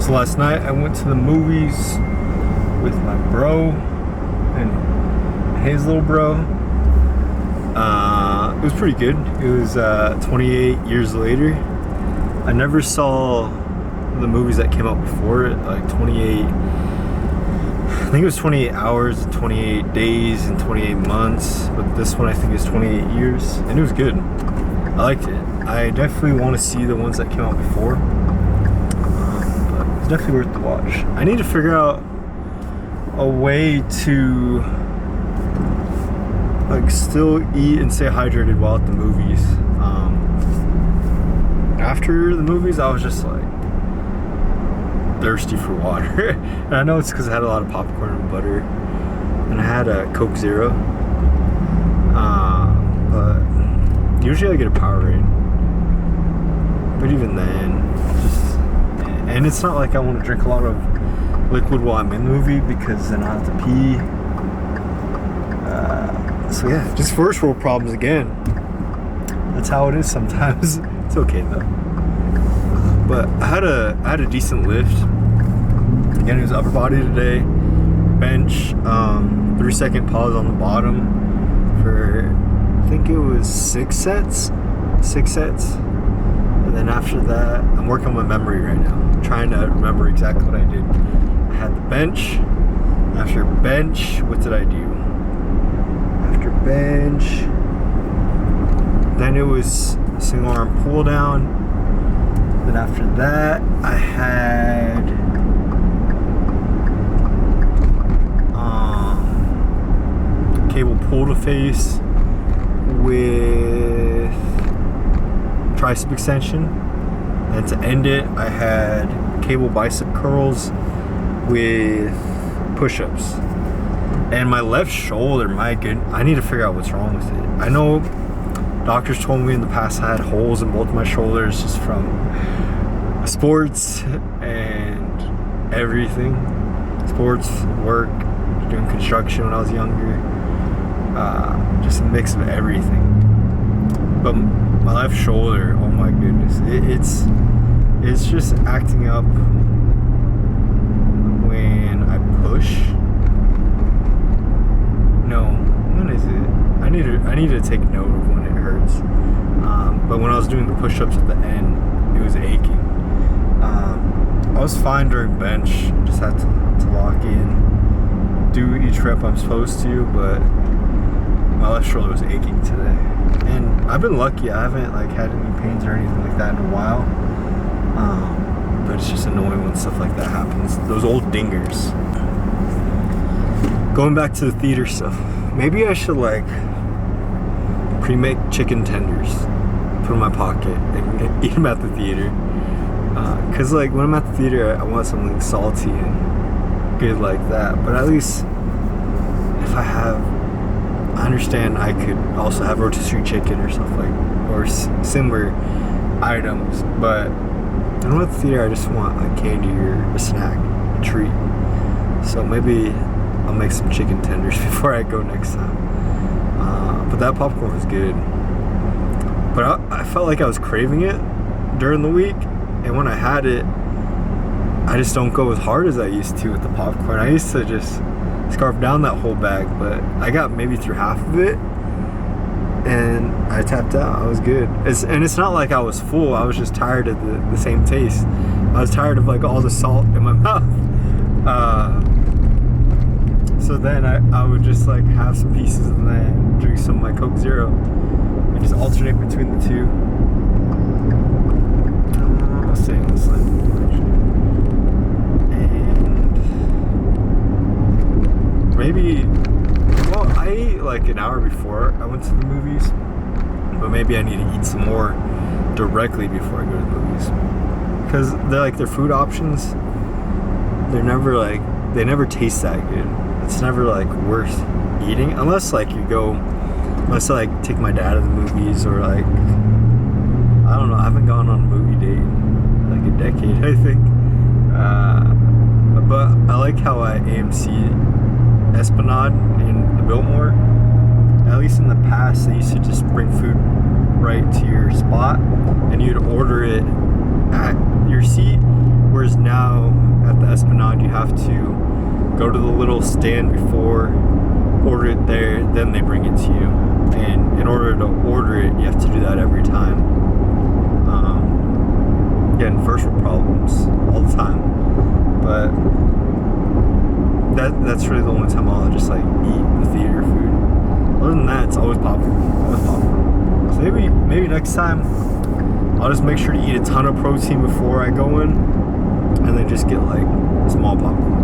So last night I went to the movies with my bro and his little bro. It was pretty good. It was 28 years later. I never saw the movies that came out before it, like 28, I think it was 28 hours, 28 days, and 28 months. But this one I think is 28 years, and it was good. I liked it. I definitely want to see the ones that came out before, but it's definitely worth the watch. I need to figure out a way to like still eat and stay hydrated while at the movies. After the movies, I was just like thirsty for water. And I know it's because I had a lot of popcorn and butter, and I had a Coke Zero. But usually I get a Powerade. But even then, and it's not like I want to drink a lot of liquid while I'm in the movie because then I have to pee. So yeah, just first world problems again. That's how it is sometimes. It's okay though. But I had a decent lift. Again, it was upper body today. Bench, 3-second pause on the bottom for, I think it was 6 sets. And then after that, I'm working on my memory right now. I'm trying to remember exactly what I did. I had the bench. After bench, what did I do? After bench, then it was single arm pull down. Then after that, I had cable pull to face with tricep extension. And to end it, I had cable bicep curls with push-ups. And my left shoulder, my good, I need to figure out what's wrong with it. I know doctors told me in the past I had holes in both my shoulders just from sports and everything. Sports, work, doing construction when I was younger. Just a mix of everything. But my left shoulder, oh my goodness, it's just acting up when I push. No, when is it? I need to take note of when it hurts. But when I was doing the push-ups at the end, it was aching. I was fine during bench. Just had to lock in, do each rep I'm supposed to, but my left shoulder was aching today. And I've been lucky. I haven't like had any pains or anything like that in a while. But it's just annoying when stuff like that happens. Those old dingers. Going back to the theater stuff. Maybe I should like pre-make chicken tenders, put in my pocket, and eat them at the theater. Cause like when I'm at the theater, I want something salty and good like that. But at least if I understand I could also have rotisserie chicken or stuff like, or similar items. But when I'm at the theater, I just want like candy or a snack, a treat. So maybe I'll make some chicken tenders before I go next time. But that popcorn was good. But I felt like I was craving it during the week. And when I had it, I just don't go as hard as I used to with the popcorn. I used to just scarf down that whole bag, but I got maybe through half of it. And I tapped out. I was good. And it's not like I was full. I was just tired of the same taste. I was tired of like all the salt in my mouth. So then I would just like have some pieces and then drink some of my Coke Zero and just alternate between the two. I'll stay in this language. And maybe, well, I ate like an hour before I went to the movies, but maybe I need to eat some more directly before I go to the movies. Because they're like their food options, they never taste that good. It's never like worth eating unless like unless I like take my dad to the movies or like, I don't know, I haven't gone on a movie date in like a decade, I think. But I like how at AMC Esplanade in the Biltmore, at least in the past, they used to just bring food right to your spot and you'd order it at your seat, whereas now at the Esplanade you have to go to the little stand before, order it there, then they bring it to you. And in order to order it, you have to do that every time. Getting first world problems all the time, but that's really the only time I'll just like eat the theater food. Other than that, it's always popcorn. So maybe next time I'll just make sure to eat a ton of protein before I go in, and then just get like small popcorn.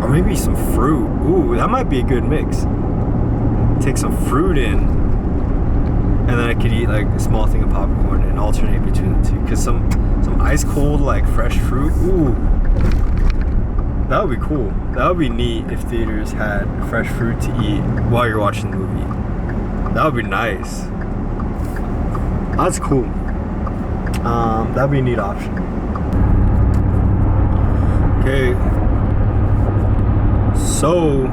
Or maybe some fruit. Ooh, that might be a good mix. Take some fruit in, and then I could eat like a small thing of popcorn and alternate between the two. Cause some ice cold like fresh fruit. Ooh, that would be cool. That would be neat if theaters had fresh fruit to eat while you're watching the movie. That would be nice. That's cool. That'd be a neat option. Okay. So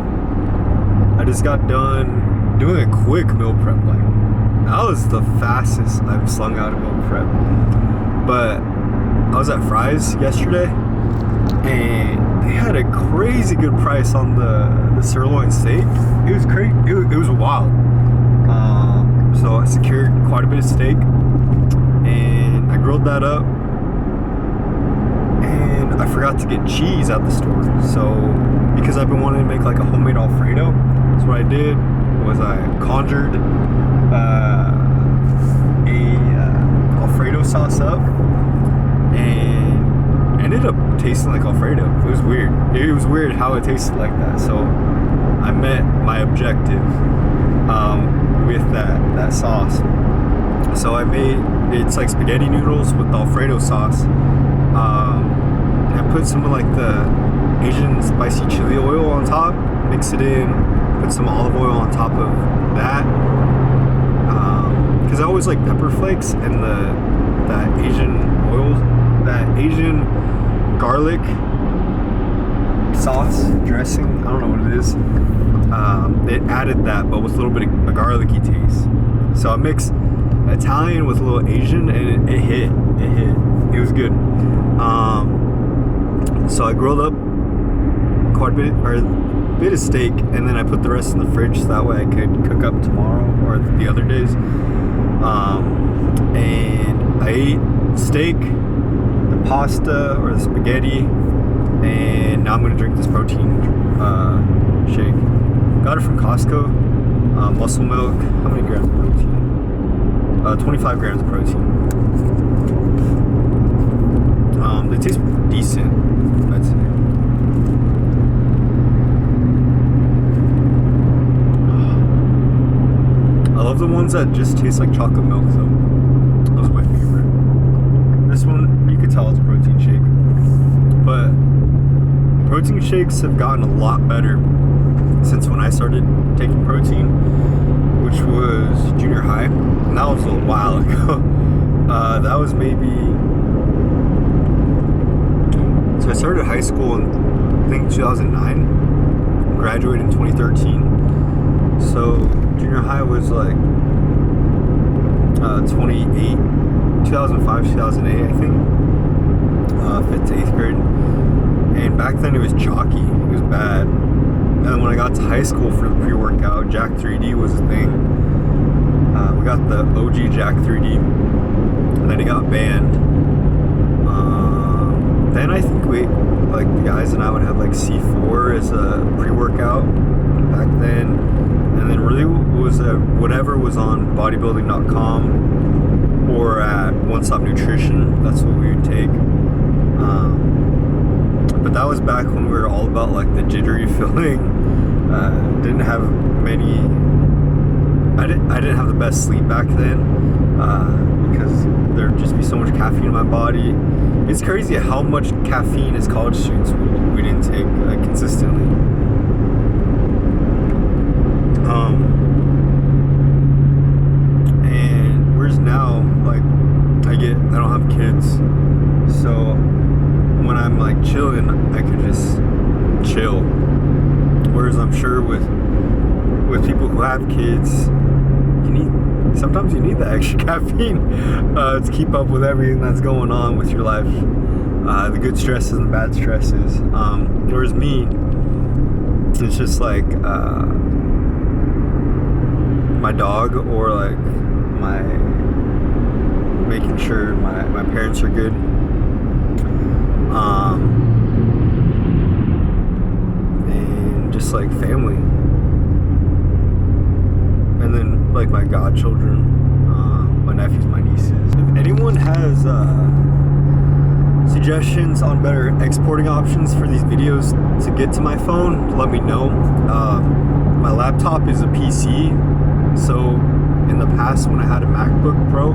I just got done doing a quick meal prep. Like that was the fastest I've slung out a meal prep. But I was at Fry's yesterday, and they had a crazy good price on the sirloin steak. It was crazy. It was wild. So I secured quite a bit of steak, and I grilled that up. And I forgot to get cheese at the store. So because I've been wanting to make like a homemade Alfredo, so what I did was I conjured Alfredo sauce up, and ended up tasting like Alfredo. It was weird. It was weird how it tasted like that. So I met my objective with that sauce. So I made, it's like spaghetti noodles with Alfredo sauce. I put some of like the Asian spicy chili oil on top, mix it in, put some olive oil on top of that. Because I always like pepper flakes and that Asian oil, that Asian garlic sauce dressing. I don't know what it is. It added that, but with a little bit of a garlicky taste. So I mixed Italian with a little Asian, and it hit. It was good. So I grilled up quite a bit of steak, and then I put the rest in the fridge so that way I could cook up tomorrow or the other days. And I ate steak, the pasta or the spaghetti, and now I'm gonna drink this protein shake. Got it from Costco. Muscle milk. How many grams of protein? 25 grams of protein. They taste decent, I'd say. I love the ones that just taste like chocolate milk, though. Those are my favorite. This one, you could tell it's a protein shake. But protein shakes have gotten a lot better since when I started taking protein, which was junior high. And that was a while ago. That was maybe... So I started high school in, I think, 2009. Graduated in 2013. So junior high was like 2005, 2008, I think. 5th to 8th grade. And back then it was chalky. It was bad. And then when I got to high school for the pre-workout, Jack 3D was a thing. We got the OG Jack 3D. And then it got banned. Then I think the guys and I would have like C4 as a pre-workout back then. And then really was whatever was on bodybuilding.com or at One Stop Nutrition. That's what we would take. But that was back when we were all about like the jittery feeling. Didn't have many. I didn't have the best sleep back then because there'd just be so much caffeine in my body. It's crazy how much caffeine as college students we didn't take consistently. And whereas now, like, I don't have kids, so when I'm like chilling, I could just chill. Whereas I'm sure with people who have kids, you need some sometimes you need that extra caffeine to keep up with everything that's going on with your life, the good stresses and the bad stresses. Whereas me, it's just like my dog, or like my making sure my parents are good. And just like family. And then like my godchildren, my nephews, my nieces. If anyone has suggestions on better exporting options for these videos to get to my phone, let me know. My laptop is a PC, so in the past when I had a MacBook Pro,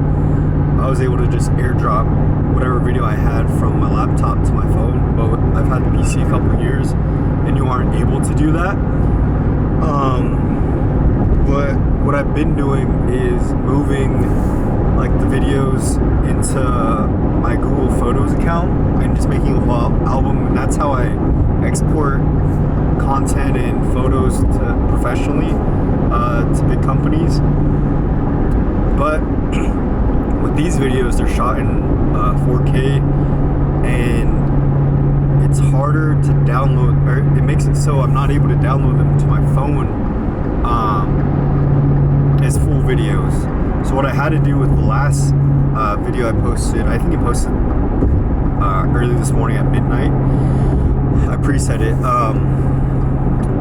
I was able to just airdrop whatever video I had from my laptop to my phone. But I've had the PC a couple of years, and you aren't able to do that. But what I've been doing is moving like the videos into my Google Photos account and just making a whole album, and that's how I export content and photos to professionally to big companies. But with these videos, they're shot in 4K, and it's harder to download, or it makes it so I'm not able to download them to my phone as full videos. So what I had to do with the last video I posted, I think I posted early this morning at midnight. I preset it.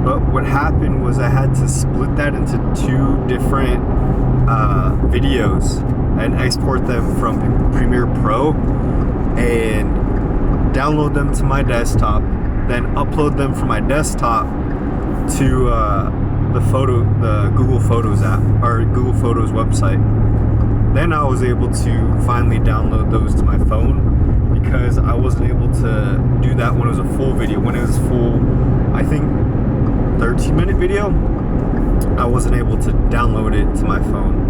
But what happened was I had to split that into 2 different videos and export them from Premiere Pro and download them to my desktop, then upload them from my desktop to the Google Photos app, or Google Photos website. Then I was able to finally download those to my phone, because I wasn't able to do that when it was a full video. When it was full, I think 13-minute video, I wasn't able to download it to my phone.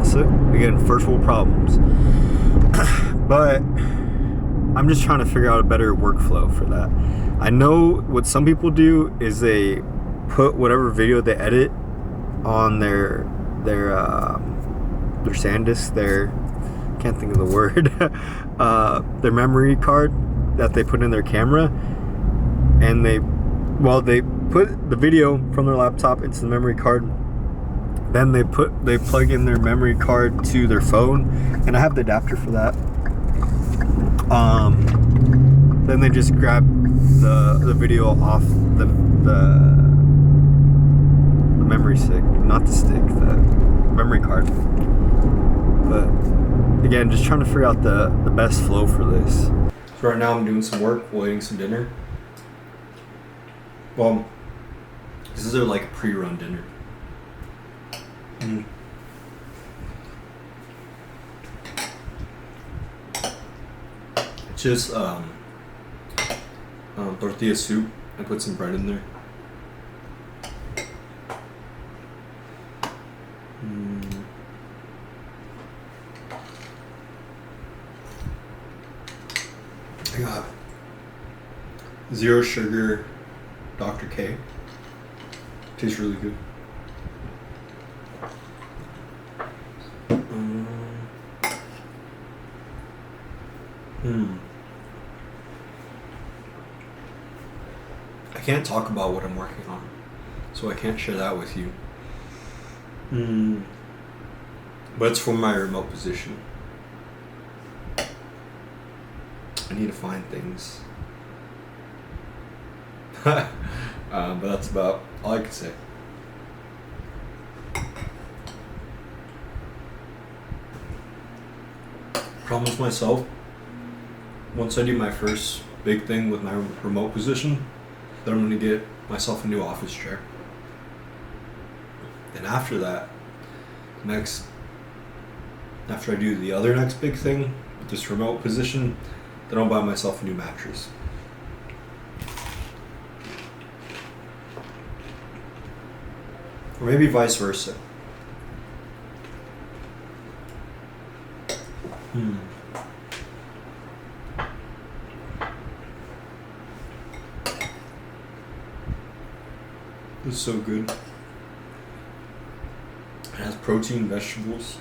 So again, first world problems. But I'm just trying to figure out a better workflow for that. I know what some people do is they put whatever video they edit on their SanDisk, can't think of the word, their memory card that they put in their camera, and they put the video from their laptop into the memory card. Then they plug in their memory card to their phone, and I have the adapter for that. Then they just grab the video off the memory stick, not the stick, the memory card. But again, just trying to figure out the best flow for this. So right now I'm doing some work while eating some dinner. Well, this is like a pre-run dinner. It's just tortilla soup. I put some bread in there. I got 0 sugar Dr. K. Tastes really good. I can't talk about what I'm working on, so I can't share that with you. But it's for my remote position. I need to find things. But that's about all I can say. Promise myself, once I do my first big thing with my remote position, that I'm going to get myself a new office chair. And after that, after I do the other next big thing with this remote position, then I'll buy myself a new mattress. Or maybe vice versa. This is so good. It has protein, vegetables,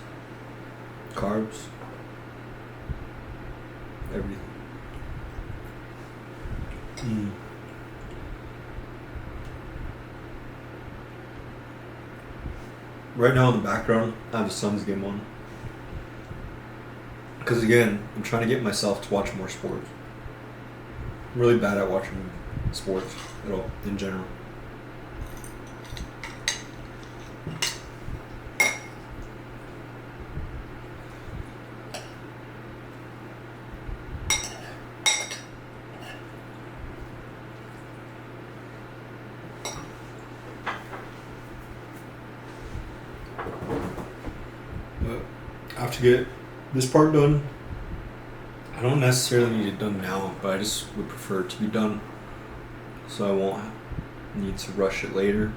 carbs, everything. Right now in the background, I have the Suns game on. Because again, I'm trying to get myself to watch more sports. I'm really bad at watching sports at all, in general. But I have to get this part done. I don't necessarily need it done now, but I just would prefer it to be done so I won't need to rush it later.